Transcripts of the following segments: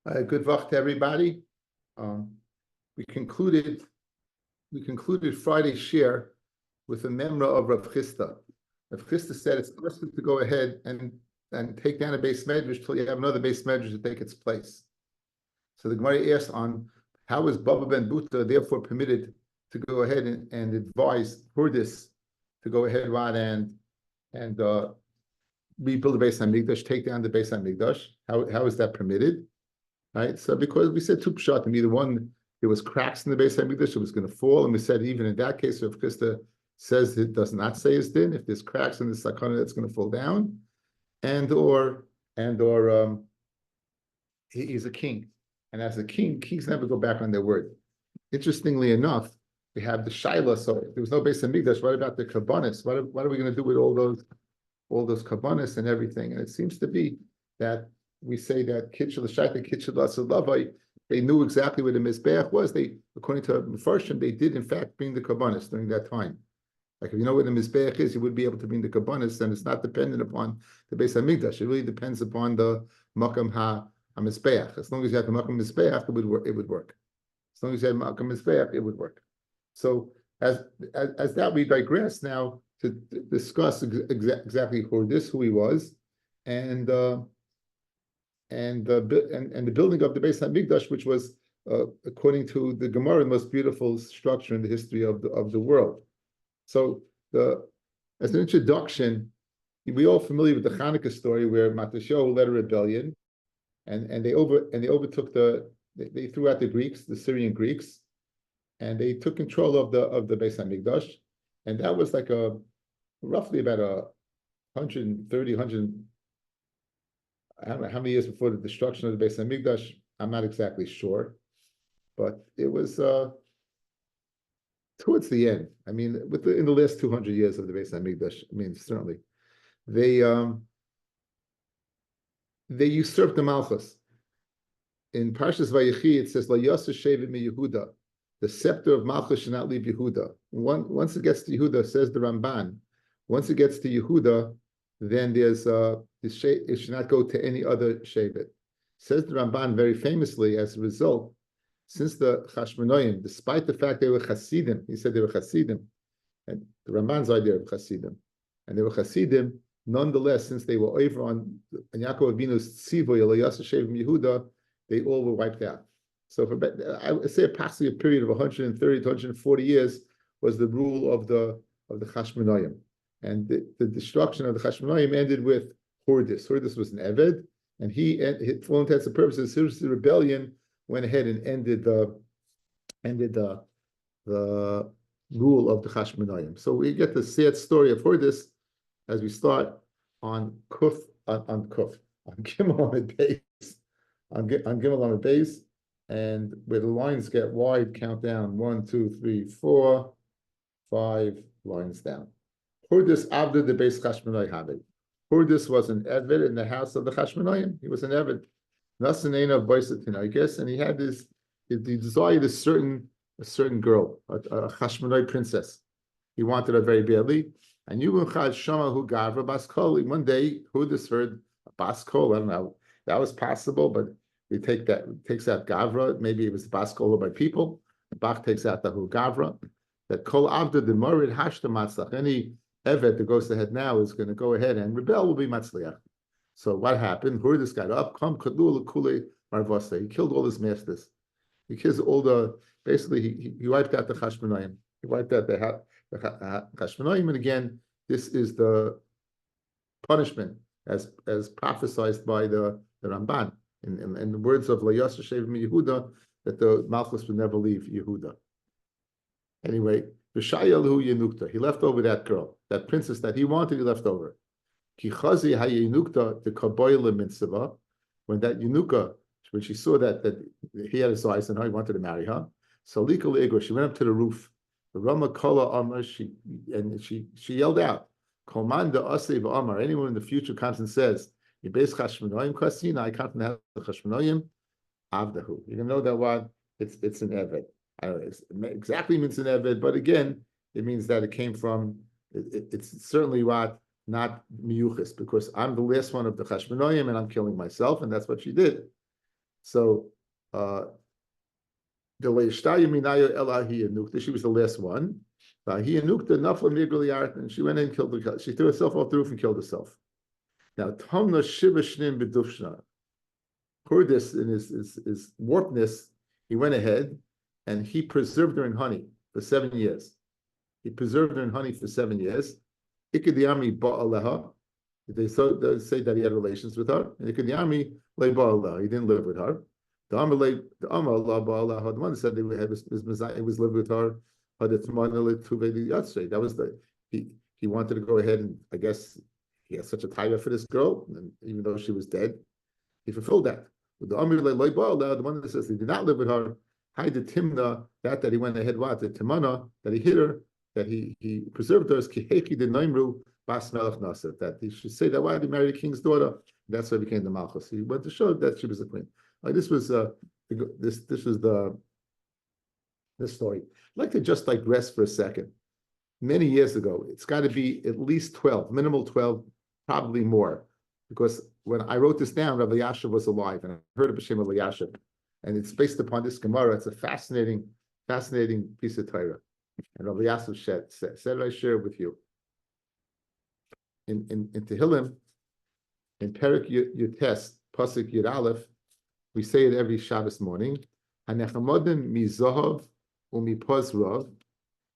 Good luck to everybody. Um, we concluded Friday's share with a memra of Rav Chisda. Rav Chisda said it's possible to go ahead and take down a base medrash till you have another base medrash to take its place. So the Gemara asked on how is Baba ben Buta therefore permitted to go ahead and advise Hurdis to go ahead and rebuild the base Hamikdash, take down the base Hamikdash. How is that permitted? Right, so because we said two pshatim, either one, there was cracks in the base Hamikdash, it was going to fall, and we said even in that case, if Krista says it does not say his din, if there's cracks in the sakana, that's going to fall down, and or he's a king, and as a king, kings never go back on their word. Interestingly enough, we have the shaila. So if there was no base Hamikdash, what about the kabbanis? What are we going to do with all those kabbanis and everything? And it seems to be that we say that Kitchel Shaita, Kitchel Lavai, they knew exactly where the Mizbeach was. They, according to Mefarshim, they did in fact bring the Kabbanis during that time. Like if you know where the Mizbeach is, you would be able to bring the Kabbanis, and it's not dependent upon the Beis Hamikdash. It really depends upon the Makam HaMizbeach. As long as you have the Makam Mizbeach, it would work. As long as you have Makam Mizbeach, it would work. So as that, we digress now to discuss exactly who he was, and the building of the Beis Hamikdash, which was, according to the Gemara, the most beautiful structure in the history of the world. So, as an introduction, we all familiar with the Hanukkah story where Matashahu led a rebellion, and they overtook they threw out the Greeks, the Syrian Greeks, and they took control of the Beis Hamikdash, and that was like roughly about 130, 100. I don't know how many years before the destruction of the Beis Hamikdash. I'm not exactly sure, but it was towards the end. I mean, in the last 200 years of the Beis Hamikdash. I mean, certainly they usurped the Malchus. In Parshas Vayechi, it says, "La yasser shevet mi Yehuda." The scepter of Malchus should not leave Yehuda. Once it gets to Yehuda, says the Ramban, once it gets to Yehuda, then there's it should not go to any other shevet. Says the Ramban very famously, as a result, since the Chashmonoim, despite the fact they were Hasidim, he said they were Hasidim, and the Ramban's idea of Hasidim, and they were Hasidim, nonetheless, since they were over on Yaakov Avinu's Tzivoy, Elayasa Shevim Yehuda, they all were wiped out. So for I would say approximately a period of 130 to 140 years was the rule of the Chashmonoim. And the destruction of the Chashmonaim ended with Hurdis. Hurdis was an Eved, and he, for all intents and purposes, his rebellion went ahead and ended the rule of the Chashmonaim. So we get the sad story of Hurdis as we start on Gimel Amid Beis, on Gimel Amid Beis, and where the lines get wide, count down 1, 2, 3, 4, 5 lines down. Hurdis Abdu the Beis Chashmonai Habed. Hurdis was an Eved in the house of the Chashmonaim. He was an Eved. Nasanena of Baisatinaikas, and he had he desired a certain girl, a Chashmonai princess. He wanted her very badly. And Yubun Chad Shama Hu Gavra Baskol. One day, Hurdis heard a Baskol. I don't know. That was possible, but he takes out Gavra. Maybe it was Baskol by people. The Bach takes out the Hu Gavra. That Kol Abdu the Morid Hashta Matzach. Any Evet that goes ahead now is going to go ahead and rebel, will be Matzliach. So what happened? Hurdis got up, he killed all his masters. He killed basically he wiped out the Chashmonaim. He wiped out the Chashmonaim, and again, this is the punishment as prophesied by the Ramban in the words of Layas Shevim Yehuda, that the Malchus would never leave Yehuda. Anyway, V'shayalu Yenukta, he left over that girl, that princess that he wanted, he left over. Ki chazi hayenukta the kaboyle mitzvah, when that Yenuka, when she saw that he had his eyes on her, he wanted to marry her. So Lika Leigor, she went up to the roof. The Rama Kala Amar, she yelled out, Komanda Asev Amar, anyone in the future comes and says, Yibes Chashmonoim Kasina, I come from the house of Chashmonoim, Avdahu. You can know that what? It's an Eved. I don't know, it exactly means an Eved, but again, it means that it came from, it's certainly what, not miyuchis, because I'm the last one of the Chashmonoim and I'm killing myself, and that's what she did. So the Leishtayu Minayo Elahi Anukta, she was the last one. He Anukta Nafla Migraliart, and she went in and killed her. She threw herself off the roof and killed herself. Now, Tomna Shiva Shnim B'Dufshna. Heard this in his warpness, he went ahead and he preserved her in honey for 7 years. He preserved her in honey for 7 years. Ikidiyami Ba'aleha. They say that he had relations with her. And Ikidiyami Le Ba'aleha. He didn't live with her. The one that said that he was living with her. That was he wanted to go ahead and I guess he had such a tie for this girl, and even though she was dead, he fulfilled that. But the one that says he did not live with her, hide the timna, that he went ahead, what the timana, that he hid her, that he preserved her, that he should say that why he married a king's daughter. That's why he became the malchus. He went to show that she was a queen. Like this was this story. I'd like to just rest for a second. Many years ago, it's got to be at least 12, minimal 12, probably more. Because when I wrote this down, Rabbi Yashav was alive, and I heard of Hashem Rabbi Yashav. And it's based upon this Gemara. It's a fascinating piece of Torah. And Rabbi Yashav said I share it with you. In Tehillim, in Perik Yutes, Pasuk Yud Aleph, we say it every Shabbos morning. Hanechamodim mizohav umipozrav.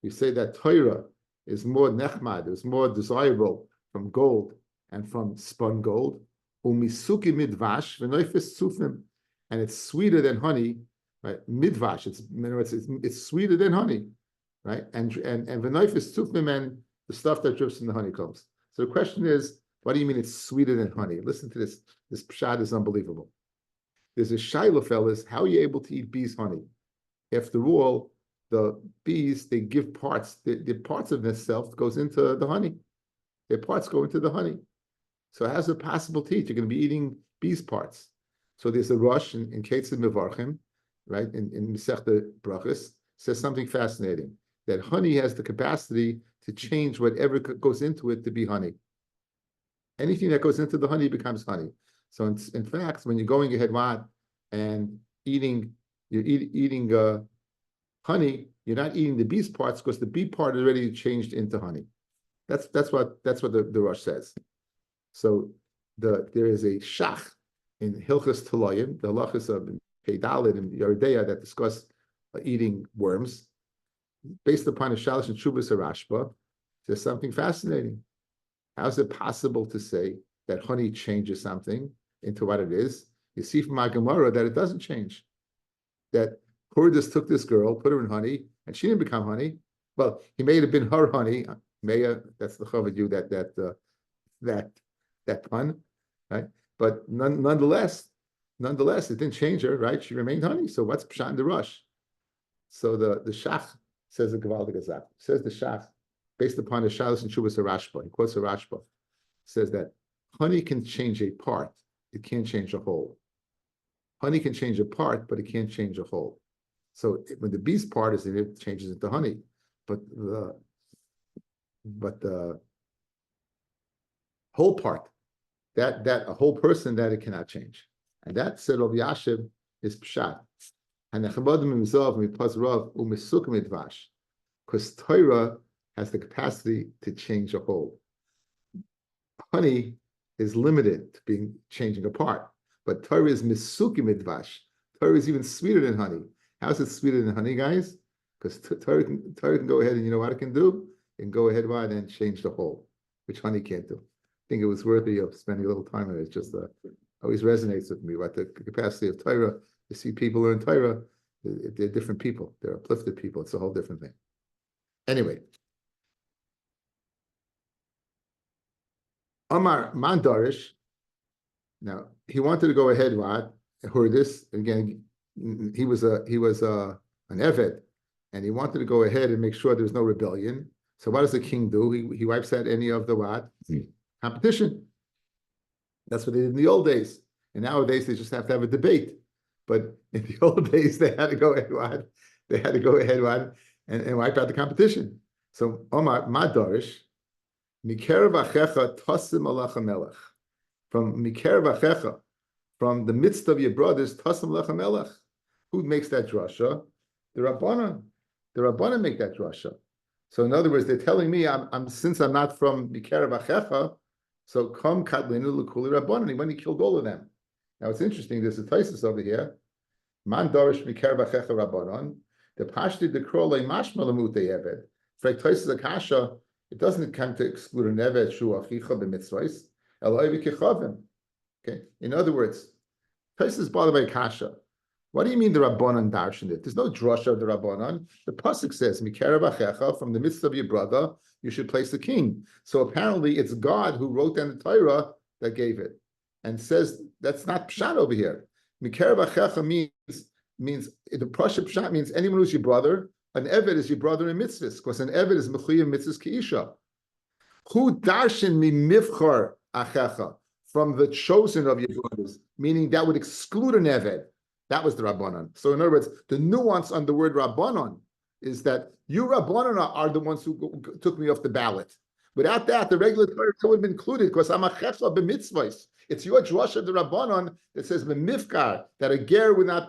We say that Torah is more nechmad, is more desirable from gold and from spun gold. Umisuki midvash v'noifes sufim, and it's sweeter than honey. Right, midvash. It's sweeter than honey, right? And v'noifes sufim, and the stuff that drips from the honeycombs. So the question is, what do you mean it's sweeter than honey? Listen to this. This pshat is unbelievable. There's a shaila, fellas. How are you able to eat bees' honey? After all, the bees, they give parts. The parts of themselves goes into the honey. Their parts go into the honey. So how's it possible to eat? You're going to be eating bees' parts. So there's a rush in Ketzim Mevarchim, right? In Masechta Brachos, says something fascinating. That honey has the capacity to change whatever goes into it to be honey. Anything that goes into the honey becomes honey. So in fact, when you're going ahead and eating honey, you're not eating the bee's parts because the bee part is already changed into honey. That's what the Rosh says. So there is a shach in Hilchas Taloyim, the halachas of Peidalid and Yeridea that discuss eating worms, based upon a Shalish and Shubas Rashba. There's something fascinating. How is it possible to say that honey changes something into what it is? You see from our Gemara that it doesn't change. That Hurdas took this girl, put her in honey, and she didn't become honey. Well, he may have been her honey. Maya, that's the chavod you that pun, right? But nonetheless, it didn't change her, right? She remained honey. So what's pshat in the rush? So the shach says the Gavaldik Azak. Says the shach, based upon the Shalos and Shuvas Rashba. He quotes a Rashba. Says that honey can change a part, it can't change a whole. Honey can change a part, but it can't change a whole. So when the bee's part is in it, it changes into honey. But the whole part, that a whole person, that it cannot change. And that said of Yashiv is pshat. Because Torah has the capacity to change a whole. Honey is limited to being changing apart, but Torah is misuki midvash. Torah is even sweeter than honey. How is it sweeter than honey, guys? Because Torah can go ahead and you know what it can do? It can go ahead and change the whole, which honey can't do. I think it was worthy of spending a little time on it. It just always resonates with me about the capacity of Torah. You see people learn Torah, they're different people. They're uplifted people. It's a whole different thing. Anyway. Amar Mandarish. Now he wanted to go ahead. Heard this again. He was an Eved, and he wanted to go ahead and make sure there's no rebellion. So what does the king do? He wipes out any of the competition. That's what they did in the old days. And nowadays they just have to have a debate. But in the old days they had to go ahead. They had to go ahead and wipe out the competition. So Omar Madarish. Mikerev achecha tosim alach melech. From Mikerev achecha, from the midst of your brothers, Tasam Lecha Melech. Who makes that drasha? The Rabbanan. The Rabbanan make that drasha. So in other words, they're telling me, since I'm not from Mikerav Achecha, so come Katlinu L'Kuli Rabbanan. He went and killed all of them. Now it's interesting. There's a thesis over here. Man Darish Mikerav Achecha Rabbanan. The Pashti Dekro Le Mashma Lamute Eved. For thesis Akasha, it doesn't come to exclude an Eved Shu Achicha b'mitzvahs. Eloi v'kechavim. Okay. In other words, thesis bothered by Kasha. What do you mean the Rabbanan darshan it? There's no drasha of the Rabbanan. The pasuk says, "Mikerav achecha," from the midst of your brother, you should place the king. So apparently, it's God who wrote down the Torah that gave it, and says that's not pshat over here. Mikerav achecha means the pasuk pshat means anyone who's your brother. An eved is your brother in mitzvahs, because an eved is mechuyev mitzvahs keisha. Who darshan mi mivchar achecha, from the chosen of your brothers, meaning that would exclude an eved. That was the Rabbanon. So in other words, the nuance on the word Rabbanon is that you Rabbanon are the ones who took me off the ballot. Without that, the regular Torah would have been included because I'm a checha b'mitzvahs. It's your drush of the Rabbanon that says b'mifkar, that a ger wouldn't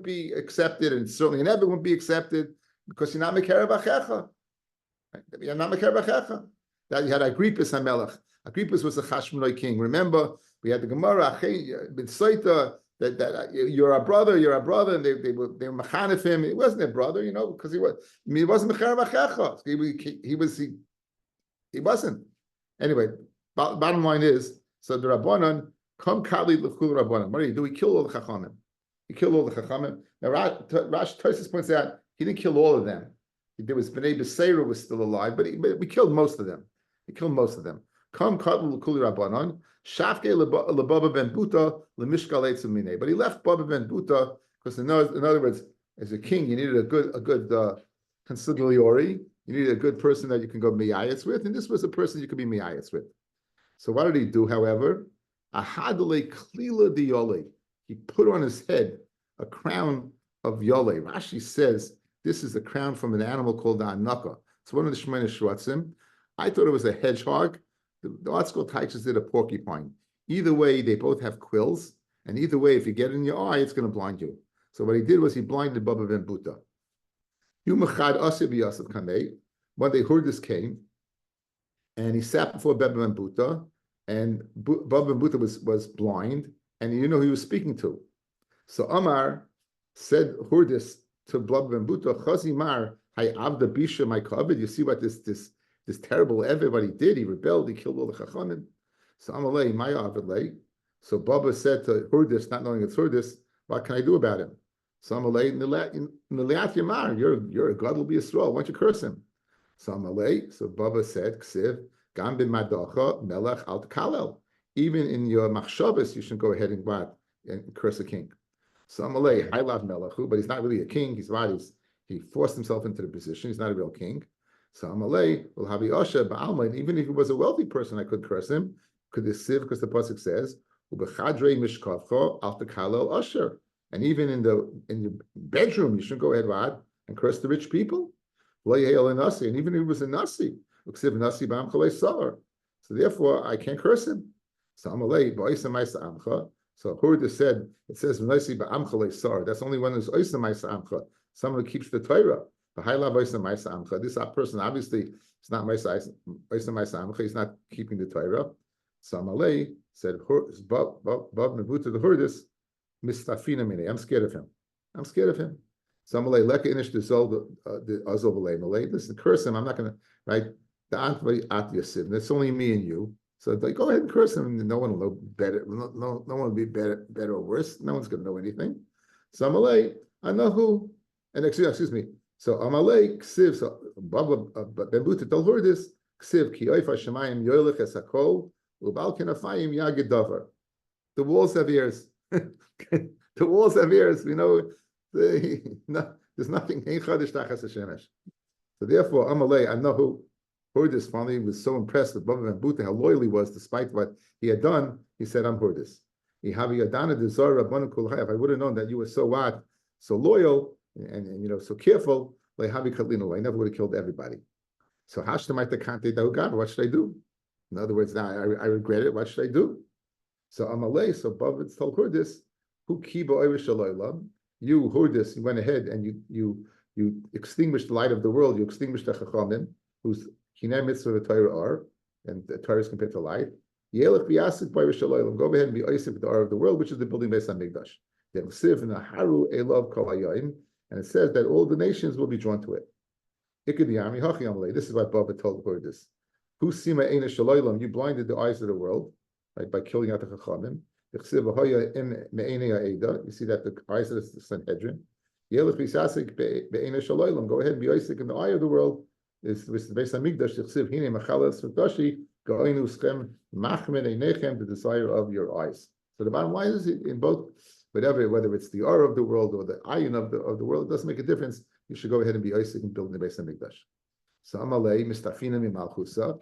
be accepted, and certainly an eved wouldn't be accepted because you're not mekerav achecha. You're not mekerav achecha. That you had Agrippus HaMelech. Agrippus was the Chashmonai king. Remember, we had the Gemara, B'tsaita, that you're a brother, and they were mechanif him. He wasn't a brother, because he wasn't mecharav achecha. He wasn't. Anyway, bottom line is, so the Rabbanan come kali l'chul Rabbanan. What do? He killed all the chachamim. He killed all the chachamim. Now Rash Tosfos points out he didn't kill all of them. There was Bnei Beseira was still alive, but we killed most of them. He killed most of them. Come kali l'chul Rabbanan. Shafke lebaba ben Buta lemishkal etzumine. But he left Baba ben Buta because in other words, as a king, you needed a good consigliere. You needed a good person that you can go miyayetz with, and this was a person you could be miyayetz with. So what did he do? However, ahadale klila di yole. He put on his head a crown of yole. Rashi says this is a crown from an animal called the anaka. It's one of the Shemona Shvatzim. I thought it was a hedgehog. The article teaches it a porcupine. Either way, they both have quills, and either way, if you get it in your eye, it's going to blind you. So what he did was he blinded Baba ben Buta. One day Hurdis came, and he sat before Baba ben Buta, and Baba ben Buta was blind, and who he was speaking to. So Amar said Hurdis to Baba ben Buta, Chazimar, hay avda bisha my kavod. You see what this terrible everybody did. He rebelled. He killed all the chachamim. So Amalei, my avidlei. So Baba said to Hurdis, not knowing it's Hurdis, what can I do about him? So Amalei, Niliat Yamar, you're a godly Yisrael. Why don't you curse him? So Amalei, so Baba said, Ksiv, Gam bin Madacha, Melech al Kalel. Even in your machshavas, you should go ahead and curse a king. So Amalei, I love Melechu, but he's not really a king. He forced himself into the position. He's not a real king. So Amalei will have Yosha Ba'alma, and even if he was a wealthy person, I could curse him. Could this sieve, because the pasuk says, Ubechadrei mishkavcha al tekalel usher. And even in your bedroom, you shouldn't go ahead and curse the rich people. And even if he was a nasi, nasi so therefore I can't curse him. So Amalei ba'isa ma'isa amcha. So Hurda said, it says nasi ba'amcha sar. That's only one who's oisa ma'isa amcha, someone who keeps the Torah. This person obviously is not Maisa Amcha, he's not keeping the Torah. So Amalei said, Bab Nebuta the Hurdis, Mistafina Mine. I'm scared of him. So Amalei, Leka Inish the Azov Malay. Listen, curse him. I'm not gonna the Antva At Yasiv. It's only me and you. So go ahead and curse him, and no one will know better. No one will be better or worse. No one's gonna know anything. So Amalei, I know who. And excuse me. So Amalei ksiv. So Baba ben Buta told her this ksiv ki oifa shemayim yoylech esakol ubal kenafayim yagid davar. The walls have ears. The walls have ears. There's nothing. So therefore, Amalei, I know who heard this. Finally, was so impressed with Baba ben Buta how loyal he was, despite what he had done. He said, "I'm heard this." If I would have known that you were so loyal. And so careful, I never would have killed everybody. So what should I do? In other words, now I regret it. What should I do? So Amalei, so Bavitz told Hurdis, who kiba oirish shalaylam, you Hurdis, you went ahead and you extinguished the light of the world, you extinguished the Chachamim, whose Kinei Mitzvah the Torah are, and the Torah is compared to light. Yelech b'yasik b'oirish shalaylam, go ahead and be oisik with the R of the world, which is the building based on Mikdash. The Mesiv and the Haru Elav Kol Hayoim, and it says that all the nations will be drawn to it. This is why Baba told her this. Who sima eina shalaylam? You blinded the eyes of the world, right, by killing out the chachamim. You see that the eyes of the Sanhedrin. Go ahead and be Isaac in the eye of the world. Is the base of Mikdash. The desire of your eyes. So the bottom line is in both, whether it's the R of the world or the ayin of the world, it doesn't make a difference. You should go ahead and be Isaac and build the base of Mikdash. So Amalei Mistafina Mimalchusa.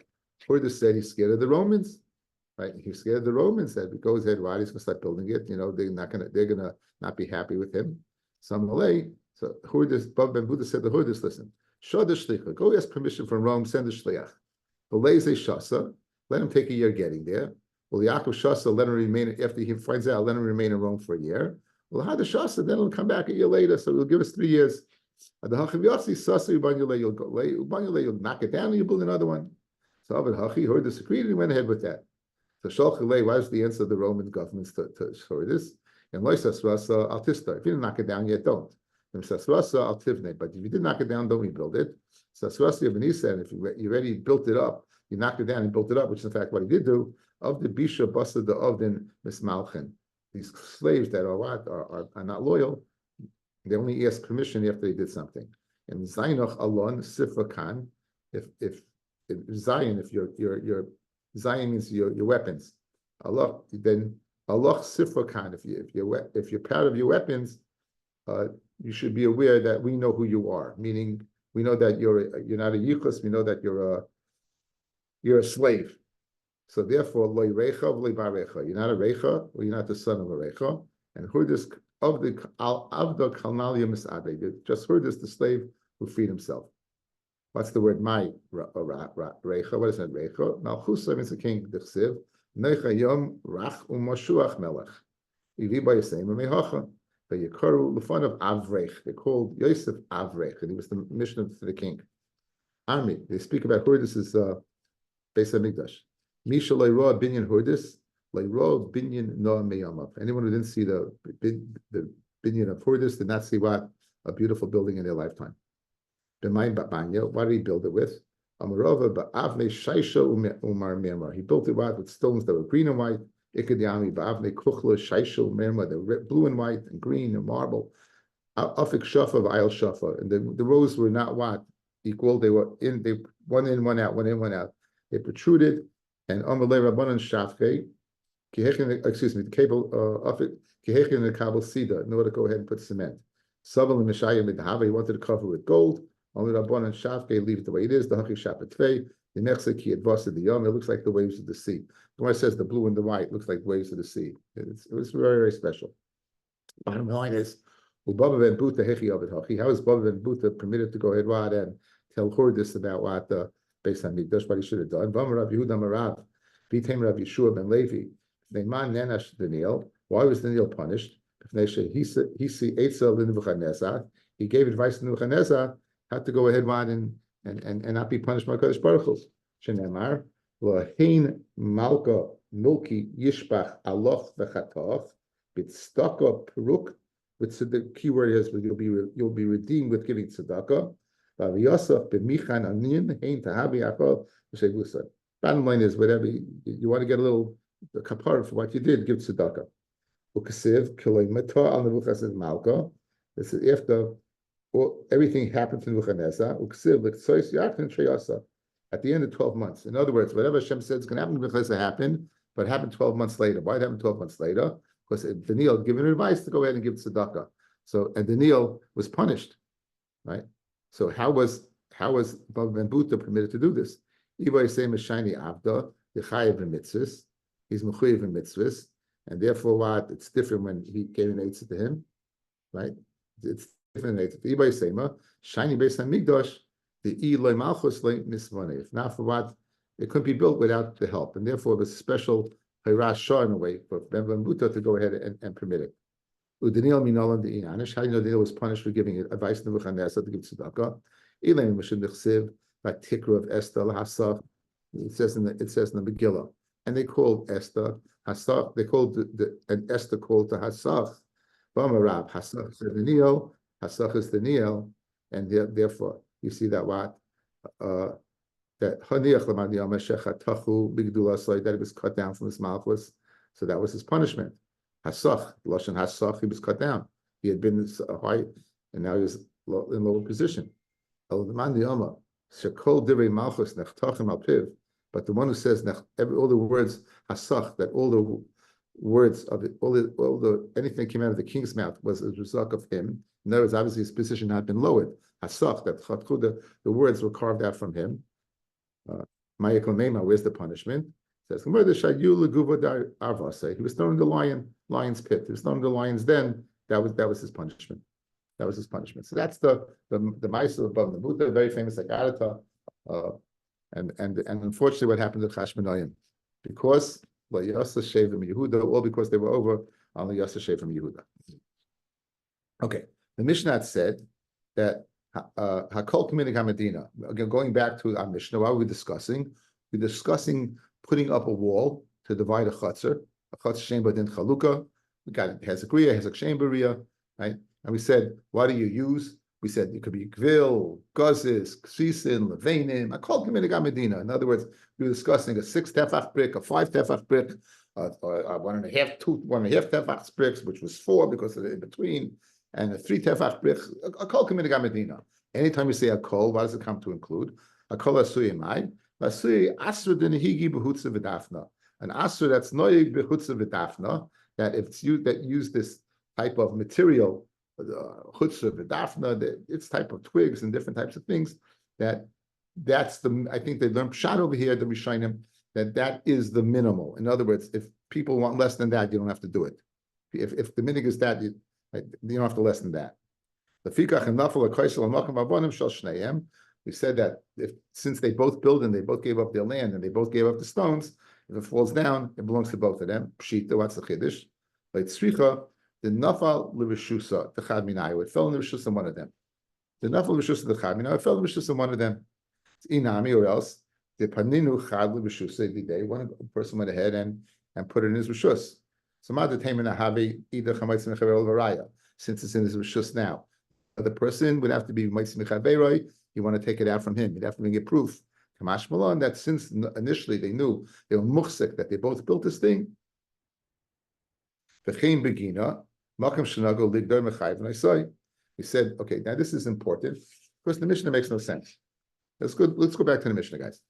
Hurda said he's scared of the Romans. Right? He's scared of the Romans that if he goes ahead, right, he's gonna start building it. They're gonna not be happy with him. So Amalei, so Hurda Ben Buddha said to Hurda, listen, Shada Shlicha, go ask permission from Rome, send the Shliach. Beleze Shasa, let him take a year getting there. Well, Yaakov Shasa, let him remain, after he finds out, let him remain in Rome for a year. Well, Hada Shasa, then he'll come back a year later, so he'll give us 3 years. You'll knock it down and you build another one. So Abed Hachi heard the decree and he went ahead with that. So Shalchalei, why was the answer of the Roman government to show this? And Loisas Rasa al Tista. If you didn't knock it down yet, don't. But if you did knock it down, don't rebuild it. So Srasa Yavani said, if you already built it up, you knocked it down and built it up, which is in fact what he did do. Of the Bisha Basa the Ovdin Mismalchin. These slaves that are not loyal, they only ask permission after they did something. And Zainoch Alon Sifra Khan, if Zion, if your Zion means your weapons. Allah, then Allah Sifra Khan, if you're proud of your weapons, you should be aware that we know who you are. Meaning, we know that you're not a yichus. We know that you're a slave. So therefore, lo yirecha v'lo barecha. You're not a recha, or you're not the son of a recha. And who this of the avda kalnalia misade? Just heard this the slave who freed himself. What's the word? My recha. What is that? Recha. Malchusa means the king. Dechsiv necha yom rach u'mashuach melech. Ivi by Yisrael mehacha. The Yikaru Lefon of Avrech. They called Yosef Avrech, and he was the missioner to the king. Army. They speak about Hurdis is Beis Hamikdash. Misha Leroy Binyan Hurdis, Leroy Binyan Noah Meyamav. Anyone who didn't see the Binyan of Hurdis did not see what a beautiful building in their lifetime. B'mayim Ba'banya. What did he build it with? Amarova Ba'avne Shaisha Umar Mermar. He built it with stones that were green and white. Ikadiami Ba'avne Kuchla Shaisha Mermar. They're blue and white and green and marble. Afik Shafa V'ayel Shafa. And the rows were not what equal. They were one in, one out, one in, one out. They protruded. And Amalei Rabbanan Shafke, the cable Afik Kehechin the Kabel Sida, in order to go ahead and put cement. Saval and Mishayim Midhava, he wanted to cover with gold. Only Rabbanan Shafke, leave it the way it is. The Haki Shapatvei, the Nechseki Advasa the Yom, it looks like the waves of the sea. The one that says the blue and the white looks like waves of the sea. It was very, very special. Bottom line is, Baba Ben Buta Hechi Ovid Haki. How is Baba Ben Buta permitted to go ahead and tell Hordis about what based on Mikdash, what he should have done? Bama Rav Yehuda Marav, Vitem Rav Yeshua Ben Levi, Neiman Nenash Daniel. Why was Daniel punished? He gave advice to Nebuchadnezzar how to go ahead and not be punished by Kodesh Baruch Hu. Shenemar Lahain Malka Milki Yishbach Aloch V'Chatov Bitstaka Peruk. Which the key word is you'll be redeemed with giving tzedakah. Bottom line is whatever you want to get a little kapara for what you did, give tzedakah. This is after everything happened to Nebuchadnezzar. At the end of 12 months. In other words, whatever Hashem said is going to happen to Nebuchadnezzar happened, but it happened 12 months later. Why did it happen 12 months later? Because Daniel given advice to go ahead and give tzedakah. So and Daniel was punished, right? So how was Baba Ben Buta permitted to do this? Iba same as shiny avda the chayiv in mitzvahs. He's mechuyev in mitzvahs, and therefore what? It's different when he gave an eitzah to him, right? It's different eitzah. Iba same shiny based on Migdash. The Eloi Malchus late mismonei. If not for what, it couldn't be built without the help, and therefore it was special Shah in a way, but Muta to go ahead and permit it. Udaniel Minolan the Inish. How do you know Daniel was punished for giving advice to Nebuchadnezzar to give tzedakah? Elaine Mishim Nechsiv, like Tikra of Esther Hasach. It says in the Megillah, and they called Esther Hasach. They called and Esther called to Hasach. Bamarab Hasach is the Daniel. Hasach is the Daniel, and therefore you see that what that Haniach Lamad Tachu Bigdula Soy that it was cut down from his malchus, so that was his punishment. Hasach, Lashon Hasach, he was cut down. He had been high, and now he was in lower position. But the one who says all the words Hasach, that all the words of it, all the anything that came out of the king's mouth was a result of him. In other words, obviously his position had been lowered. Hasach, that the words were carved out from him. Where's the punishment? It says he was thrown in the lion's pit. He was thrown in the lion's den. That was his punishment. That was his punishment. So that's the Ma'aser above the Buddha, very famous Agarata. And unfortunately, what happened to Chashmonaim? Because Yasa Sheva from Yehuda, all because they were over on the Yasa Sheva from Yehuda. Okay, the Mishnah said that Hakol Kaminig HaMedina. Again, going back to our Mishnah, what were we discussing? We're discussing putting up a wall to divide a chutzner shemba din chaluka. We got hezekriya, hezek shembaria, right? And we said, what do you use? We said it could be gvil, guzis, ksisin, levanim. Hakol Kaminig HaMedina. In other words, we were discussing a 6 tefach brick, a 5 tefach brick, 1.5 tefach bricks, which was 4 because of the in between. And a 3 tefach brich, a kol kaminig medina. Anytime you say a kol, what does it come to include? A kol asui mai, asui asur denehigi behutza v'dafna. An asur that's noyig behutza v'dafna, that if it's used, that use this type of material, chutza v'dafna, it's type of twigs and different types of things, that's the, I think they learned pshat over here, the Rishonim, that is the minimal. In other words, if people want less than that, you don't have to do it. If the minig is that, you don't have to less than that. We said that since they both build and they both gave up their land and they both gave up the stones, if it falls down, it belongs to both of them. Pshita, what's the chiddush? Like tzricha, the nafal l'rishusa, the chad minayu, it fell in the rishus of one of them. The nafal l'rishusa, the chad minayu, it fell in the rishus of one of them. It's inami, or else the paninu chad l'rishusa the day one person went ahead and put it in his rishus. So since it's in his rishus now, the person would have to be meitzim. You want to take it out from him. You'd have to make it proof. Kamash Malon, that since initially they knew they were muchsek, that they both built this thing. We said, okay, now this is important because the Mishnah makes no sense. Let's go back to the Mishnah, guys.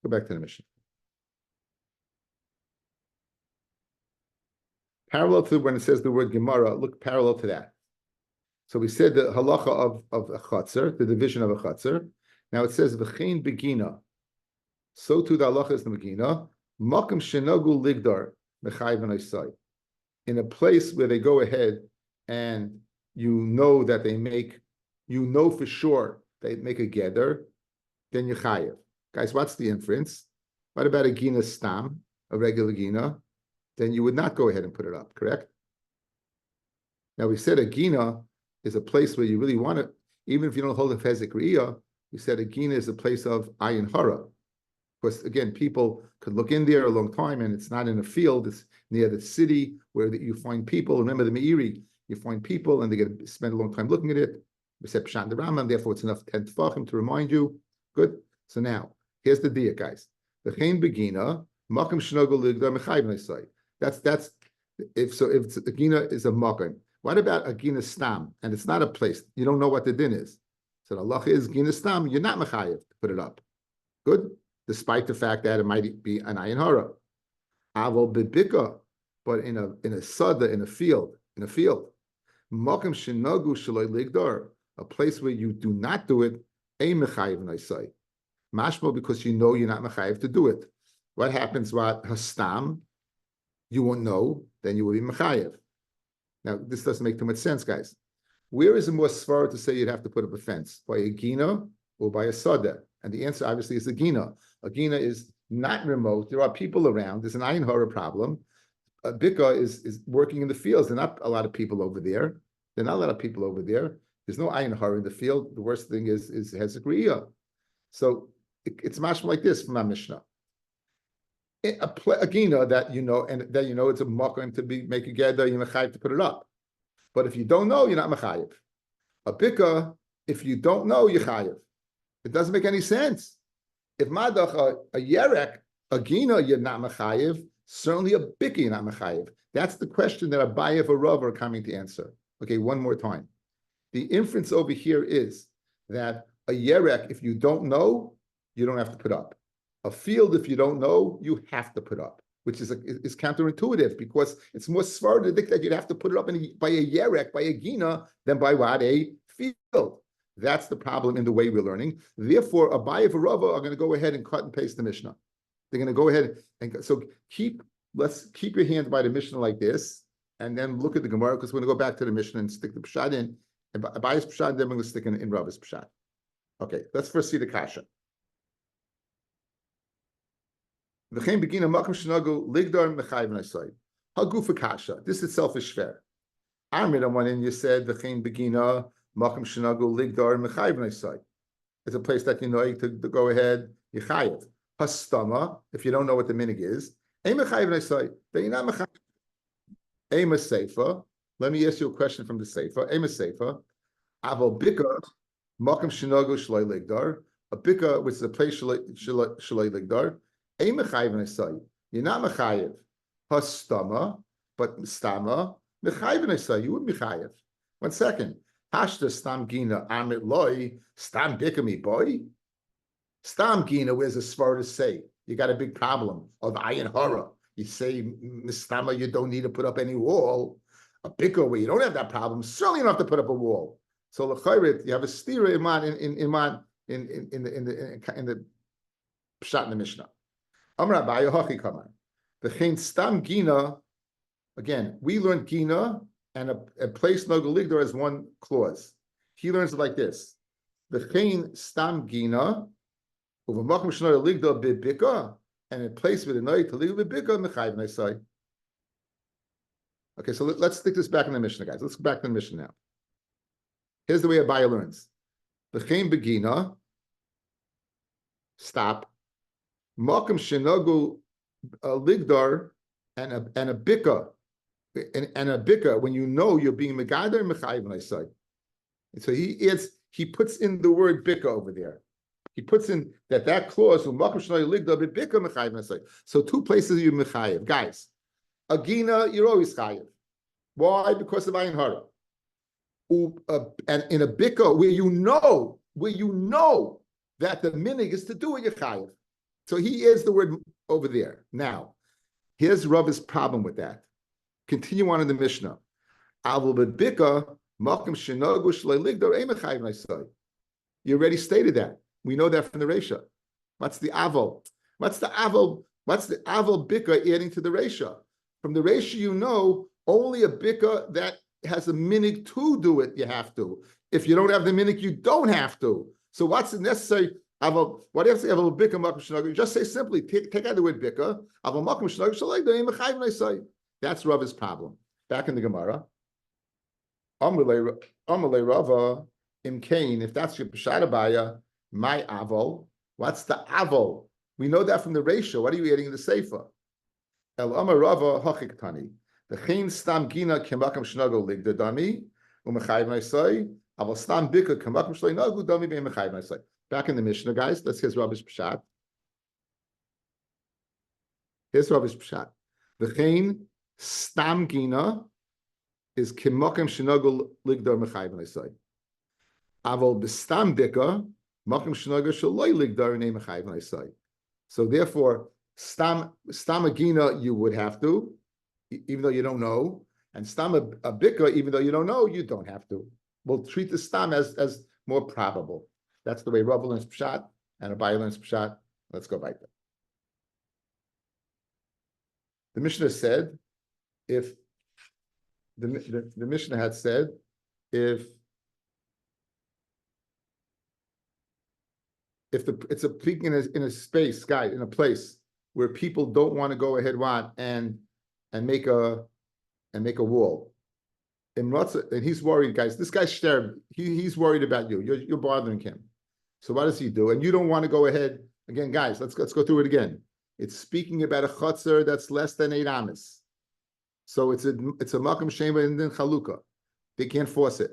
Go back to the Mishnah. Parallel to when it says the word Gemara, look parallel to that. So we said the halacha of a chatzar, the division of a chatzar. Now it says v'chein begina. So too the halacha is the begina. Makom shenagu ligdar mechayv v'naisai. In a place where they go ahead and you know that they make, you know for sure they make a gather, then you chayev. Guys, what's the inference? What about a gina stam, a regular gina? Then you would not go ahead and put it up, correct? Now we said a gina is a place where you really want it, even if you don't hold a hezek riyah, we said a gina is a place of ayin hara. Because again, people could look in there a long time and it's not in a field, it's near the city where you find people. Remember the Meiri, you find people and they get to spend a long time looking at it. We said Pshat the Rambam, therefore it's enough 10 tefachim to remind you. Good. So now, here's the dia, guys. The chein begina, makom shnogel ligdar mechayv neisai. That's if a gina is a makom. What about a gina stam? And it's not a place. You don't know what the din is. So the halacha is gina stam. You're not mechayev to put it up. Good, despite the fact that it might be an ayin hara. Aval bebika, but in a sada, in a field, makom shenagu shaloi ligdar, a place where you do not do it, a mechayev neisai. Mashmo, because you know you're not mechayev to do it. What happens? What hastam? You won't know. Then you will be mechayev. Now, this doesn't make too much sense, guys. Where is it more svara to say you'd have to put up a fence? By a gina or by a sada? And the answer, obviously, is a gina. A gina is not remote. There are people around. There's an ayin hara problem. Bika is working in the fields. There are not a lot of people over there. There are not a lot of people over there. There's no ayin hara in the field. The worst thing is hezek riyah. So it's mashma like this from our Mishnah. A gina that you know, and that you know it's a makom to be make a geder, you're mechayiv to put it up. But if you don't know, you're not mechayiv. A bika, if you don't know, you're chayiv. It doesn't make any sense. If madach a yerek, a gina, you're not mechayiv. Certainly a bika, you're not mechayiv. That's the question that Abaye or Rav are coming to answer. Okay, one more time. The inference over here is that a yerek, if you don't know, you don't have to put up. A field, if you don't know, you have to put up, which is counterintuitive because it's more svardic that you'd have to put it up by a yerek, by a gina, than by what? A field. That's the problem in the way we're learning. Therefore, Abaye and Rava are going to go ahead and cut and paste the Mishnah. They're going to go ahead and so let's keep your hand by the Mishnah like this, and then look at the Gemara because we're going to go back to the Mishnah and stick the Pshat in. And Abaye's Pshat, then we're going to stick in Rava's Pshat. Okay, let's first see the Kasha. V'chein begina makom shenagu ligdar mechayiv nasai. Hagufa kasha. This itself is shver. Amrid on one end you said v'chein begina makom shenagu ligdar mechayiv nasai. It's a place that you know to go ahead yechayiv. Hastama, if you don't know what the minig is, ein mechayiv nasai. Then you're not mechayiv. Ein seifa. Let me ask you a question from the seifa. Ein seifa. Aval bika makom shenagu shloi ligdar. A bika, which is a place shloi ligdar. You're not mechayiv. Hastama, but stama mechayiv. You wouldn't mechayiv. 1 second. Hashta stam gina amit loy stam bikami boy. Stam gina, where's the svar to say? You got a big problem of ayin hara. You say mistama, you don't need to put up any wall. A bika where you don't have that problem, certainly you don't have to put up a wall. So l'chayrit, you have a stira in the pshat in the Mishnah. The stam gina, again, we learned gina and a place nogaligdor as one clause. He learns it like this: the stam gina, uvamakom shnoy ligdor bibika, and a place with a noy to ligdor bibika mechayiv nasai. Okay, so let's stick this back in the Mishnah, guys. Let's go back to the Mishnah now. Here's the way Abaye learns: the begina, stop. Makom shenagu ligdar and a bika and a bika when you know you're being megader and mechayiv nasai. And so he puts in the word bika over there. He puts in that clause makom shenagu ligdar bika mechayiv nasai. So 2 places you mechayiv, guys. Agina, you're always chayiv. Why? Because of ayin hara. And in a bika where you know that the minig is to do it, you're chayiv. So he adds the word over there. Now, here's Rav's problem with that. Continue on in the Mishnah. You already stated that. We know that from the Resha. What's the aval? What's the aval bika adding to the Resha? From the Resha, you know only a bika that has a minig to do it, you have to. If you don't have the minig, you don't have to. So what's the necessary? What do you have to say? Bika makom shenagu. Just say simply, take out the word bika. Makom shenagu shalei mechayiv nasai. That's Rav's problem. Back in the Gemara. Amalei Rava imkain. If that's your pshat Abaye, my avol. What's the avol? We know that from the ratio. What are you adding in the sefer? El Amar Rava hachiktani. The chen stam gina kemakom shenagu ligda dami umechayiv nasai. Aval stam bika kemakom shalei nagu dami mechayiv nasai. Back in the Mishnah, guys. Let's hear Rabbi's Pshat. Here's Rabbi's Pshat. V'chein stam gina is kimokem shenagul ligdar mechayiv nasai. Avol b'stam bika mokem shenagul shaloi ligdar nei mechayiv nasai. So therefore, stam gina you would have to, even though you don't know, and stam a bika, even though you don't know, you don't have to. We'll treat the stam as more probable. That's the way Rav learns Pshat and Abaye learns Pshat. Let's go back there. The Mishnah said, if the Mishnah had said, if if it's a peak in a space, guy, in a place where people don't want to go ahead and make a wall. And he's worried, guys. This guy's scared. He's worried about you. You're bothering him. So what does he do? And you don't want to go ahead again, guys. Let's go through it again. It's speaking about a chutzner that's less than 8 amas. So it's a makam shema and then chaluka. They can't force it.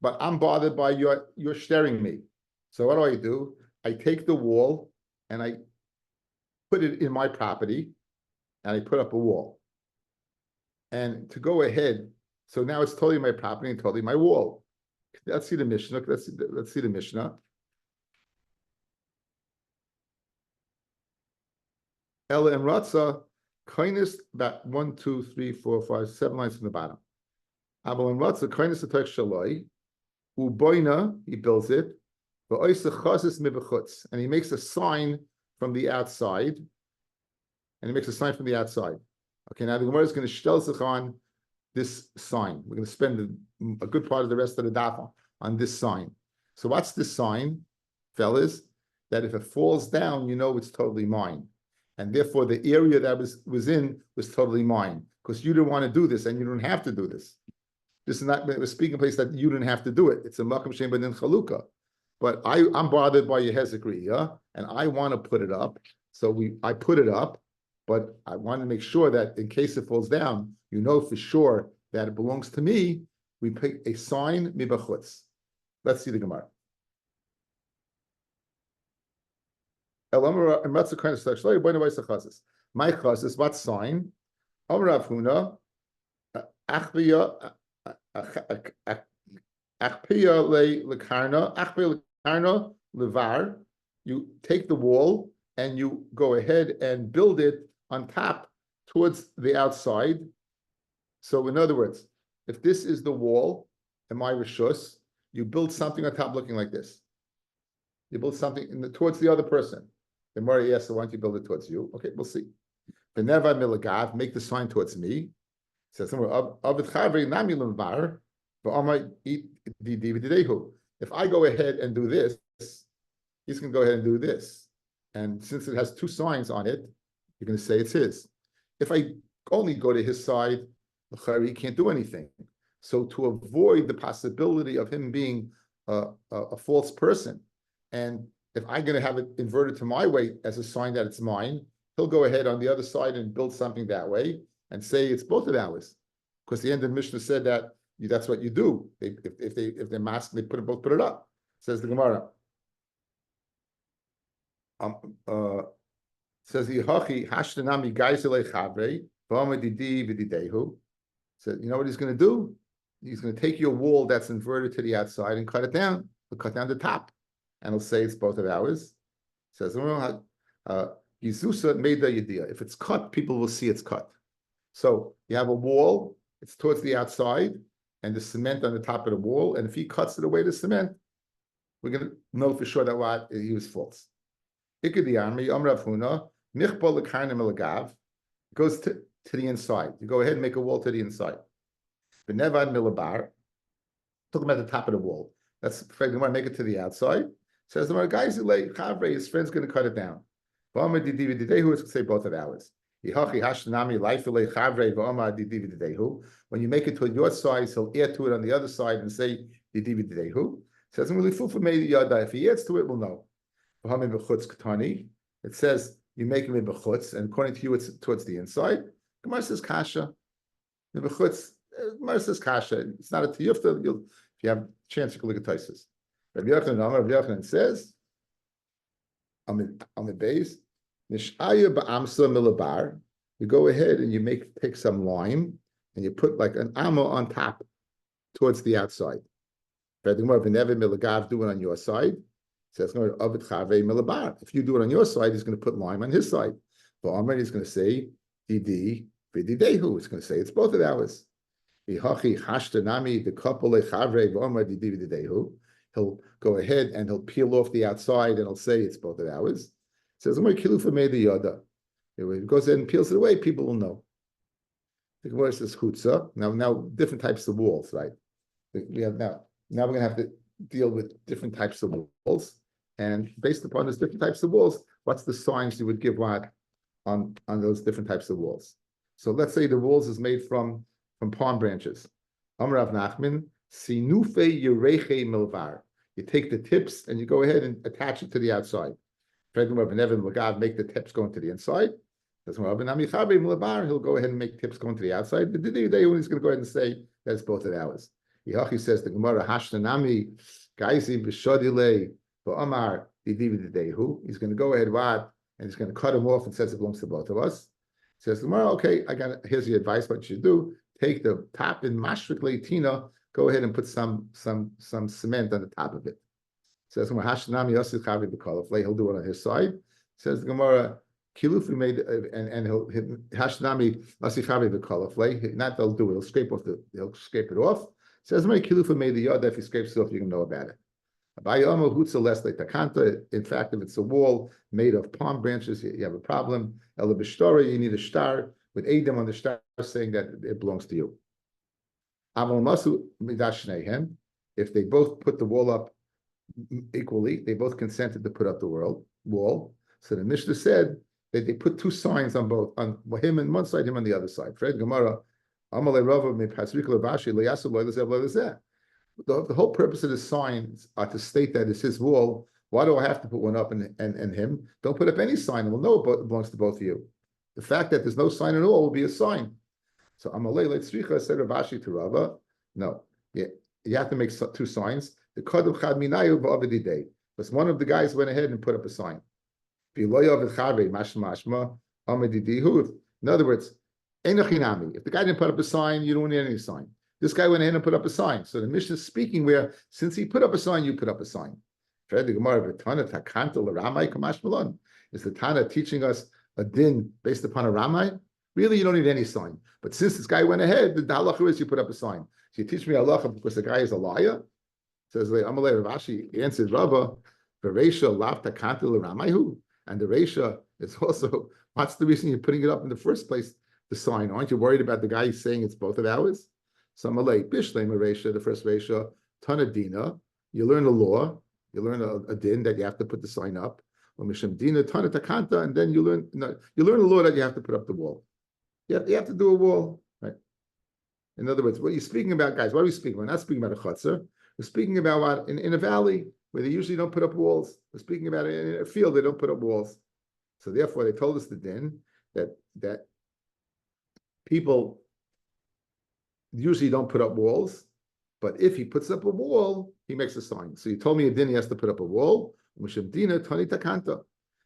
But I'm bothered by your staring me. So what do? I take the wall and I put it in my property and I put up a wall. And to go ahead, so now it's totally my property and totally my wall. Let's see the Mishnah. Let's see the Mishnah. Ella and Ratza, kindness about 1, 2, 3, 4, 5, 7 lines from the bottom. Abel and Ratza, kindness attack shaloi, uboina, he builds it, and he makes a sign from the outside. Okay, now the Gemara is going to shtel sich on this sign. We're going to spend a good part of the rest of the daf on this sign. So what's this sign, fellas? That if it falls down, you know it's totally mine. And therefore the area that was in was totally mine. Because you didn't want to do this and you don't have to do this. This is not, we're speaking a place that you didn't have to do it. It's a makam shem b'din chalukah. But I'm bothered by your hezekriya, and I want to put it up. So I put it up, but I want to make sure that in case it falls down, you know for sure that it belongs to me. We pick a sign mibachutz. Let's see the Gemara. My chassis, what sign? Amrav Huna, achpiya lekarna levar. You take the wall and you go ahead and build it on top towards the outside. So in other words, if this is the wall in my rishus, you build something on top looking like this. You build something towards the other person. The Mara asks, so why don't you build it towards you? Okay, we'll see. The Neva Milagav, make the sign towards me. Says somewhere, if I go ahead and do this, he's going to go ahead and do this. And since it has 2 signs on it, you're going to say it's his. If I only go to his side, he can't do anything. So to avoid the possibility of him being a false person, and if I'm going to have it inverted to my way as a sign that it's mine, he'll go ahead on the other side and build something that way and say it's both of ours. Because the end of the Mishnah said that that's what you do. If they're masking, they both put it up. Says the Gemara. Says Yehachi Hashtanami Gaisele Chavrei V'Amadidi V'Didehu. Says, you know what he's going to do? He's going to take your wall that's inverted to the outside and cut it down. He'll cut down the top, and he'll say it's both of ours. Says Yizusa made the idea. If it's cut, people will see it's cut. So you have a wall, it's towards the outside, and the cement on the top of the wall. And if he cuts it away, the cement, we're going to know for sure that what he was false. It goes to the inside. You go ahead and make a wall to the inside. But never milabar. Talking about the top of the wall. That's the fact. You want to make it to the outside. Says the guys who like Chavre, his friend's going to cut it down. Who is going to say both of ours? When you make it to your size, he'll add to it on the other side and say says if he adds to it, we'll know. It says you make him a bechutz, and according to you, it's towards the inside. Gemara says kasha. The bechutz, Gemara says kasha. It's not a tiyufta. If you have a chance, you can look at Taisus. Rabbi Yochanan says on the base, nishaya ba'amsa milabar. You go ahead and you take some lime and you put like an amma on top towards the outside. Do it on your side. Says if you do it on your side, he's going to put lime on his side. But he's going to say didi vididehu. It's going to say it's both of ours. He'll go ahead and he'll peel off the outside and he'll say it's both of ours. Says if he goes ahead and peels it away, people will know. The Gemara says chutzah. Now different types of walls, right? We have now we're going to have to deal with different types of walls. And based upon those different types of walls, what's the signs you would give what on those different types of walls? So let's say the walls is made from palm branches. Amar Rav Nachman, sinufe yereche milvar. You take the tips and you go ahead and attach it to the outside. Make the tips go into the inside. He'll go ahead and make tips go into the outside. But he's going to go ahead and say that's both of ours. He says the Gemara Hashtanami Gaisi B'Shodile Ba'Amar Didividehu. He's going to go ahead and he's going to cut him off and says it belongs to both of us. Says Gemara, okay, here's the advice. What you should do: take the top in Mashrik Tina. Go ahead and put some cement on the top of it. Says Hashanami Yosef Chavi B'Koloflei. He'll do it on his side. Says the Gemara, Kilufi made and he'll Hashanami Yosef Chavi B'Koloflei. Not they'll do it. He'll scrape it off. Says my Kilufi made the yod. If he scrapes it off, you can know about it. In fact, if it's a wall made of palm branches, you have a problem. Ela b'shtora, you need a star with Adam on the star saying that it belongs to you. If they both put the wall up equally, they both consented to put up the wall. So the Mishnah said that they put two signs on both, on him on one side, him on the other side. Fred Gemara, the whole purpose of the signs are to state that it's his wall. Why do I have to put one up and him? Don't put up any sign, and we'll know it belongs to both of you. The fact that there's no sign at all will be a sign. So Amalei Leitzricha said Rav Ashi to Rava, no, you have to make two signs. The Kadam Chad Minayu v'Avididei. Because one of the guys went ahead and put up a sign. In other words, if the guy didn't put up a sign, you don't need any sign. This guy went ahead and put up a sign. So the Mishnah is speaking where, since he put up a sign, you put up a sign. Is the Tana teaching us a din based upon a Ramai? Really, you don't need any sign. But since this guy went ahead, the halacha is you put up a sign. So you teach me halacha because the guy is a liar? Says Amalei Rav Ashi answered Rava, Bereisha lav takanta l'Ramaihu. And the Reisha is also, what's the reason you're putting it up in the first place, the sign? Aren't you worried about the guy saying it's both of ours? So Amalei, Bishlema Reisha, the first Reisha, Tanadina, you learn the law, you learn a din that you have to put the sign up. Or Misham Dina, Tanatakanta, and then you learn the law that you have to put up the wall. You have to do a wall, right? In other words, what are you speaking about, guys? What are we speaking about? We're not speaking about a chutzner. We're speaking about what in a valley where they usually don't put up walls. We're speaking about it in a field they don't put up walls. So therefore, they told us the din that people usually don't put up walls, but if he puts up a wall, he makes a sign. So you told me a din he has to put up a wall. Dina Tani Takanta.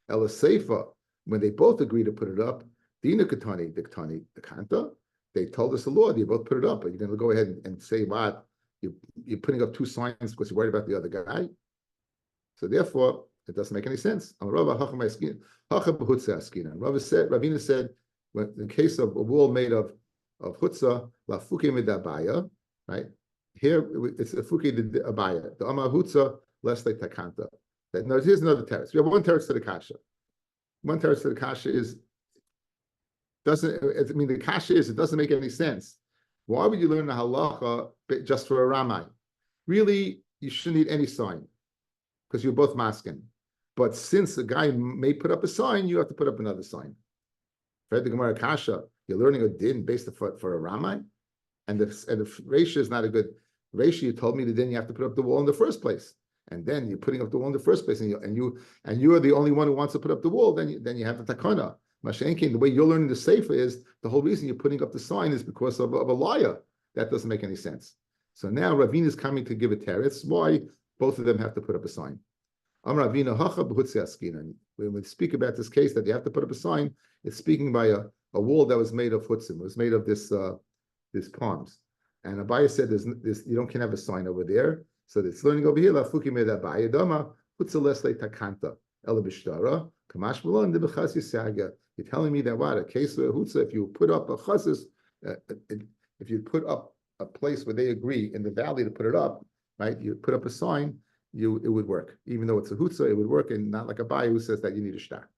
Ela Seifa, when they both agree to put it up, Dina Katani Diktani Takanta, they told us the law, you both put it up, but you're going to go ahead and say what? You're putting up two signs because you're worried about the other guy. So therefore, it doesn't make any sense. Ravina said, when in case of a wall made of chutzah, la fuke midabaya, right? Here it's a fuke de abaya. The amar chutzah less like takanta. No, here's another teretz. We have one teretz to the kasha. One teretz to the kasha is the kasha is it doesn't make any sense. Why would you learn the halacha just for a ramai? Really, you shouldn't need any sign because you're both masking. But since the guy may put up a sign, you have to put up another sign. For the Gemara kasha, you're learning a din based for a ramai, and the ratio is not a good ratio. You told me the din you have to put up the wall in the first place, and then you're putting up the wall in the first place, and you are the only one who wants to put up the wall. Then you have the takana. Mashenkin, the way you're learning the sefer is the whole reason you're putting up the sign is because of a liar. That doesn't make any sense. So now Ravina is coming to give a teretz why both of them have to put up a sign. When we speak about this case that you have to put up a sign, it's speaking by a wall that was made of chutzim. It was made of this palms. And Abaye said you can't have a sign over there. So it's learning over here, Lafuki made Abaye Dama, Hutzalesle Takanta, Ela Bishtara, Kamash Malon, the Bechas Yisaga. You're telling me that what? A case where Hutza, if you put up a chassis, if you put up a place where they agree in the valley to put it up, right? You put up a sign, it would work. Even though it's a Hutza, it would work, and not like a Abaye who says that you need a shtar.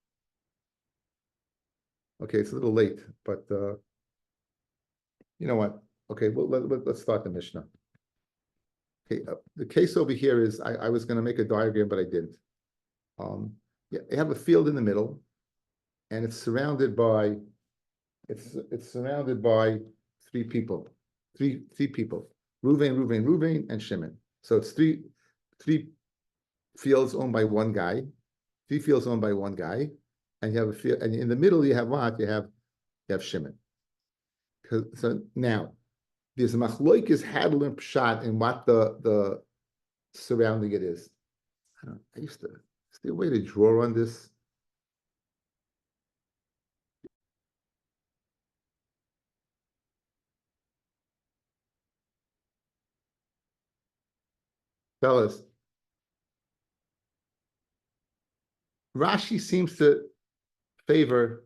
Okay, it's a little late, but you know what? Okay, well, let's start the Mishnah. Okay, the case over here is I was going to make a diagram, but I didn't. You have a field in the middle, and it's surrounded by three people, three people, Reuven, and Shimon. So it's three fields owned by one guy, and you have a field, and in the middle you have what? You have Shimon. So now there's a machloikis had to learn pshat in what the surrounding it is. Is there a way to draw on this? Fellas, Rashi seems to favor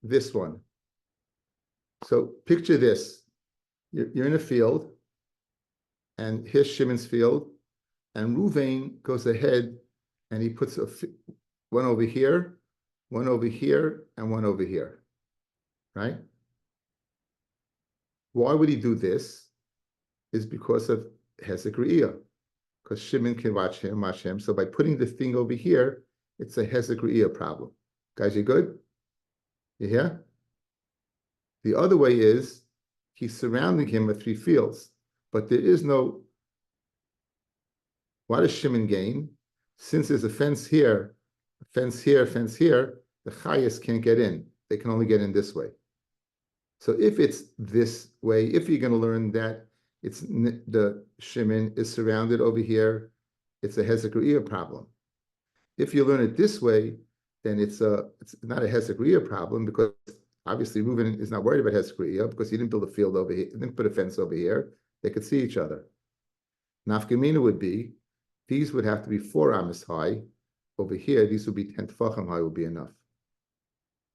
this one. So picture this. You're in a field, and here's Shimon's field, and Ruvain goes ahead and he puts one over here, and one over here, right? Why would he do this? Is because of Hezek Re'iyah, because Shimon can watch him. So by putting the thing over here, it's a Hezek Re'iyah problem. Guys, you good? You hear? The other way is he's surrounding him with three fields, but there is no. What does Shimon gain? Since there's a fence here, the Chayas can't get in. They can only get in this way. So if it's this way, if you're going to learn that it's the Shimon is surrounded over here, it's a Hezek Re'iyah problem. If you learn it this way, then it's not a Hezek Re'iyah problem, because obviously Reuven is not worried about Hezek Re'iyah because he didn't build a field over here, he didn't put a fence over here. They could see each other. Nafkamina would be, these would have to be 4 amas high. Over here, these would be 10 tefachim high, would be enough.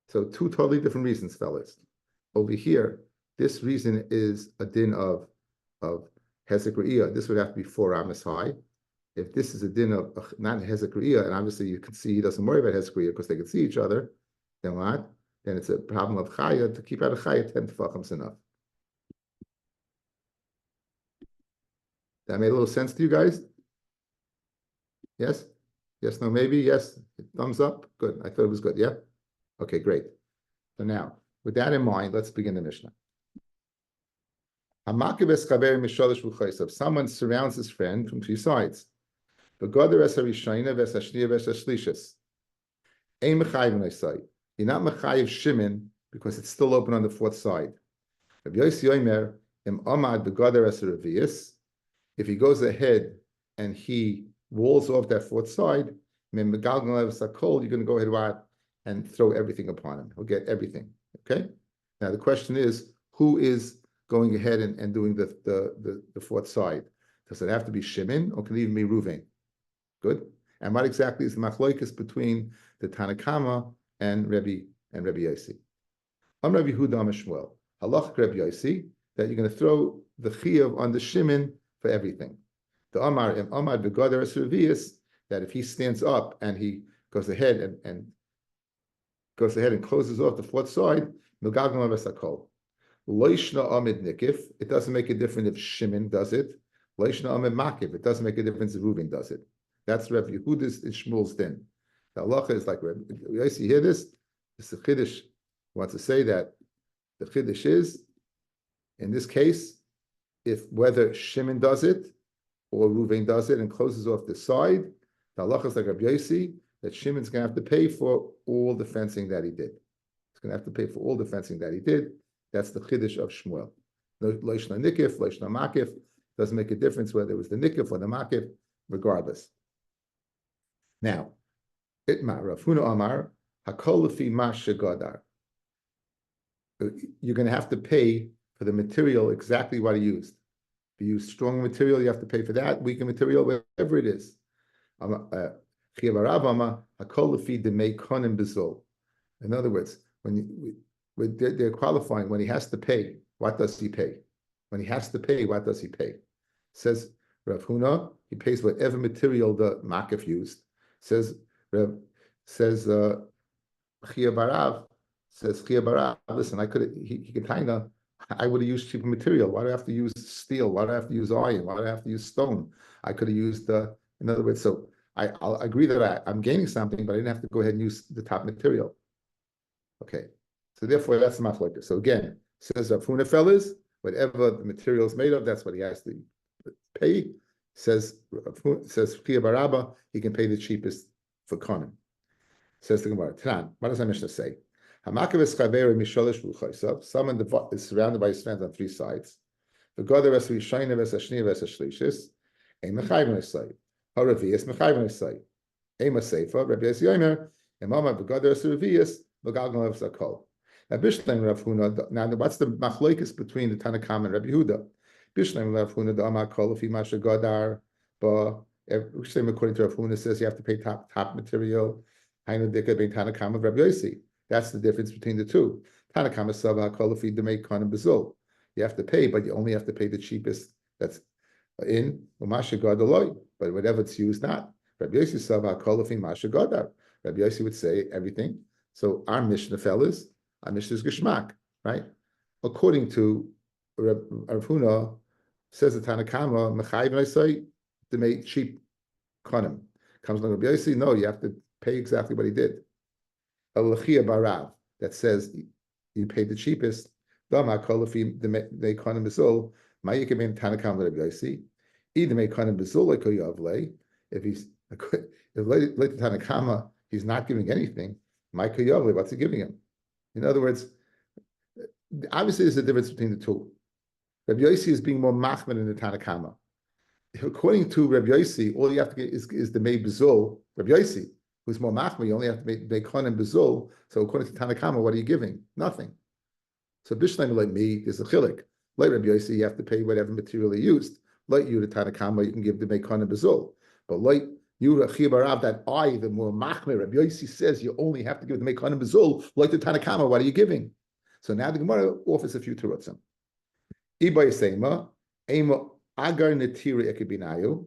So two totally different reasons, fellas. Over here, this reason is a din of Hezek Re'iyah. This would have to be 4 amas high. If this is a din of not Hezek Re'iyah, and obviously you can see he doesn't worry about Hezek Re'iyah because they can see each other, then what? Then it's a problem of Chaya. To keep out of Chaya, 10 tefachim is enough. That made a little sense to you guys? Yes? Yes, no, maybe? Yes? Thumbs up? Good. I thought it was good. Yeah? Okay, great. So now, with that in mind, let's begin the Mishnah. If someone surrounds his friend from 3 sides, you're not mechayiv Shimon because it's still open on the 4th side. If he goes ahead and he walls off that 4th side, you're going to go ahead and throw everything upon him. He'll get everything. Okay? Now the question is, who is going ahead and doing the 4th side? Does it have to be Shimon, or can it even be Reuven? Good. And what exactly is the machloikis between the Tanakama and Rabbi Yossi? Rabbi Yehuda Shmuel. Halach Rabbi Yossi, that you're going to throw the chiyuv on the Shimon for everything. The Amar Begadar Servius, that if he stands up and he goes ahead and closes off the 4th side, Milgagam Avesakol. Loishna Amid Nikif, it doesn't make a difference if Shimon does it. Loishna Amid Makif, it doesn't make a difference if Reuven does it. That's Rabbi Yehuda's in Shmuel's din. The halacha is like Rabbi Yossi. You hear this? This is the Chiddush wants to say that the Chiddush is, in this case, if whether Shimon does it or Reuven does it and closes off the side, the halacha is like Rabbi Yossi, that Shimon's going to have to pay for all the fencing that he did. He's going to have to pay for all the fencing that he did. That's the Chiddush of Shmuel. Loishna Nikif, Loishna Makif, doesn't make a difference whether it was the Nikif or the Makif, regardless. Now, Itma, Rav Huna Amar, Hakol Lefi Mash Shegadar. You're going to have to pay for the material exactly what he used. If you use strong material, you have to pay for that. Weaker material, whatever it is. In other words, when they're qualifying, when he has to pay, what does he pay? When he has to pay, what does he pay? Says Rav Huna, he pays whatever material the Makif used. Says Chia Barav, listen, I would have used cheaper material. Why do I have to use steel? Why do I have to use iron? Why do I have to use stone? I could have used in other words, so I'll agree that I'm gaining something, but I didn't have to go ahead and use the top material. Okay, so therefore that's the machlokes. So again, says Rav Huna fellas, whatever the material is made of, that's what he has to pay. Says Chia Baraba, he can pay the cheapest for konim. Says the Gemara, Tanan, what does the Mishnah say? Hamakav is chaveri misholish ruchaisav. Someone is surrounded by his friends on three sides. The God of us Rishayim es Ashni es Ashlishis. Ein mechayim esay. Haravias mechayim esay. Ein maseifa. Rabbi Yomer. Emama v'Gad es Ravias. V'Galgal es Akol. Now Bishleim Rav Huna. Now what's the machlokes between the Tanakam and Rabbi Yehuda? Bishleim Rav Huna the Amar Kol Fi Masha Gadar. But according to Rav Huna says you have to pay top material. Hainu Dika bein Tanakam of Rabbi Yossi. That's the difference between the two. Tanakam is Sava Kol Fi Demei Konim Bezul. You have to pay, but you only have to pay the cheapest that's in Umasha Gadoloi. But whatever it's used, not. Rabbi Yossi Sava Kol Fi Masha Gadar. Rabbi Yossi would say everything. So our Mishnah, fellas, our Mishnah is Geshmak, right? According to Rav Huna, says the Tanakama, Mechayv Naisai, to make cheap konim. Comes along Rabbi Yossi, no, you have to pay exactly what he did. Al-Lachia Barav, that says you paid the cheapest. Dama Kolafi, the konim Bizul, Mayikabin Tanakam Rabbi Yossi, either make konim Bizul like Koyavle, if late Tanakama, he's not giving anything, Mike Koyavle, what's he giving him? In other words, obviously there's a difference between the two. Rabbi Yossi is being more machman in the Tanakama. According to Rabbi Yossi, all you have to get is the Mei Bezul. Rabbi Yossi, who's more machman, you only have to make konim Bezul. So according to Tanakama, what are you giving? Nothing. So Bishleim like me is a chilik. Like Rabbi Yossi, you have to pay whatever material he used. Like you, the Tanakama, you can give the Mei konim Bezul. But like you, Chibarav, that the more machmer, Rabbi Yossi says you only have to give the Mei konim Bezul. Like the Tanakama, what are you giving? So now the Gemara offers a few terutzim. Iba Yisema, Ema Agar Netiri Ekebinayu,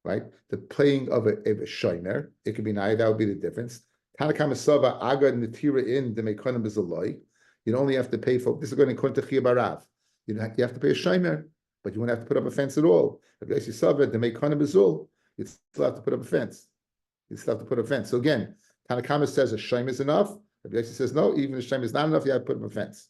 right? The playing of a shomer, Ekebinayu, that would be the difference. Tanakama Sava Agar Netira in the Meikonim Bezaloi. You only have to pay for this is going to according to Chia Barav. You have to pay a shomer, but you won't have to put up a fence at all. If you Sava the Meikonim Bezul, you still have to put up a fence. You still have to put up a fence. So again, Tanakama says a shomer is enough. If you says no, even if shomer is not enough, you have to put up a fence.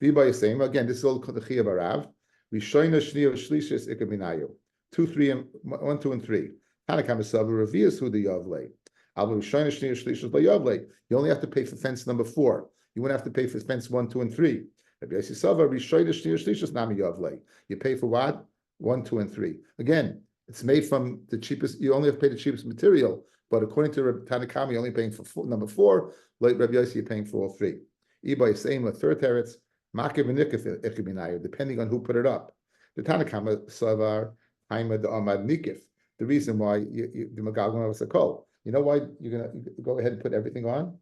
Viba Yisema, again, this is all the Chia Barav. Rishoyna Shni of Shlishis Ikaminayu. 2, 3, and 1, 2, and 3. Tanakam is Savar Revius who the Yavle. Alva Rishoyna Shni of Shlishis by Yavle. You only have to pay for fence number 4. You wouldn't have to pay for fence 1, 2, and 3. Rabbi Yossi Savar Rishoyna Shni of Shlishis Nami Yavle. You pay for what? 1, 2, and 3. Again, it's made from the cheapest. You only have to pay the cheapest material. But according to Tanakam, you're only paying for number 4. Like Rabbi Yossi, you're paying for all 3. Iba is saying the third teretz. Depending on who put it up. The Tanakama Savar Haima the Amad Nikif. The reason why the Magalgam was a call. You know why you're going to go ahead and put everything on?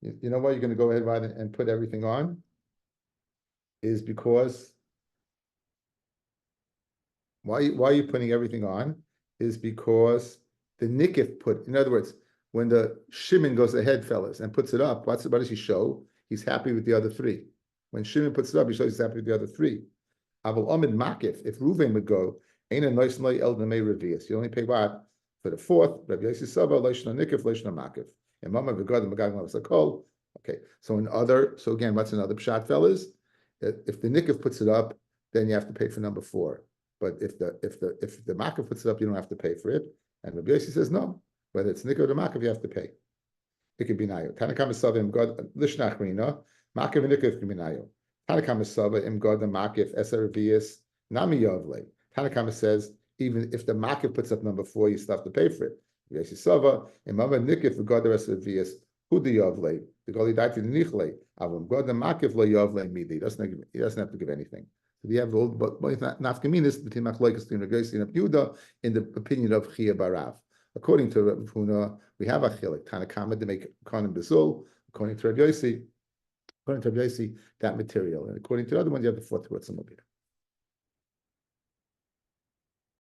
You know why you're going to go ahead and put everything on? Is because why are you putting everything on? Is because the Nikif put, in other words, when the Shimon goes ahead, fellas, and puts it up, what does he show? He's happy with the other 3. When Shimon puts it up, he shows he's happy with the other 3. Aval Amid Makif, if Ruvain would go, ain't a nice noy el demei revius. You only pay what? For the 4th, Rabbi Yossi Saba, Leishna Nikif, Leishna Makif. And Mama Vigad, the Magaglam was a call. Okay, so again, what's another pshat, fellas? If the Nikif puts it up, then you have to pay for number 4. But if the Makif puts it up, you don't have to pay for it. And Rabbi Yossi says no. Whether it's Nikif or the Makif, you have to pay. It could be Nayo. Tanakam Savim God Lishnach Rina. Makiv Nikif Kiminayo. Tanakama Sava Im God the Makif Esarevius Nami Yavle. Tanakama says even if the Makif puts up number 4, you still have to pay for it. Yesi Sava Imama Nikif God the Esarevius Who the Yavle the Goli Dati the Nichle Avim God the Makif La Yavle Midi. He doesn't have to give anything. So we have all but nafkaminis between Machlokes and Rabbi and Yehuda in the opinion of Chia Barav. According to Rabbi Huna, we have a chilik Tanakama to make konim bezul. According to Rabbi Yossi, that material. And according to the other ones, you have the 4th word, some of it.